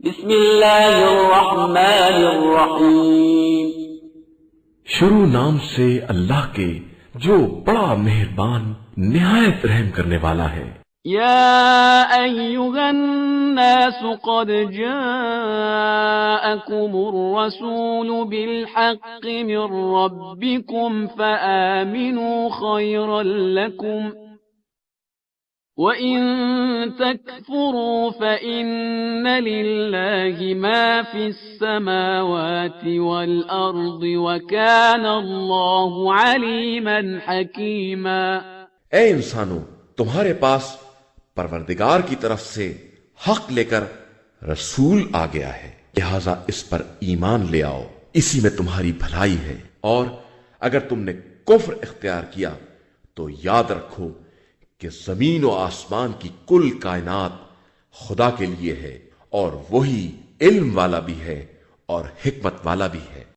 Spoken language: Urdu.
بسم اللہ الرحمن الرحیم، شروع نام سے اللہ کے جو بڑا مہربان نہایت رحم کرنے والا ہے۔ یا ایھا الناس قد جاءکم الرسول بالحق من ربکم فآمنوا خیرا لکم وَإِن تَكْفُرُوا فَإِنَّ لِلَّهِ مَا فِي السَّمَاوَاتِ وَالْأَرْضِ وَكَانَ اللَّهُ عَلِيمًا حَكِيمًا۔ اے انسانوں، تمہارے پاس پروردگار کی طرف سے حق لے کر رسول آ گیا ہے، لہذا اس پر ایمان لے آؤ، اسی میں تمہاری بھلائی ہے، اور اگر تم نے کفر اختیار کیا تو یاد رکھو کہ زمین و آسمان کی کل کائنات خدا کے لیے ہے، اور وہی علم والا بھی ہے اور حکمت والا بھی ہے۔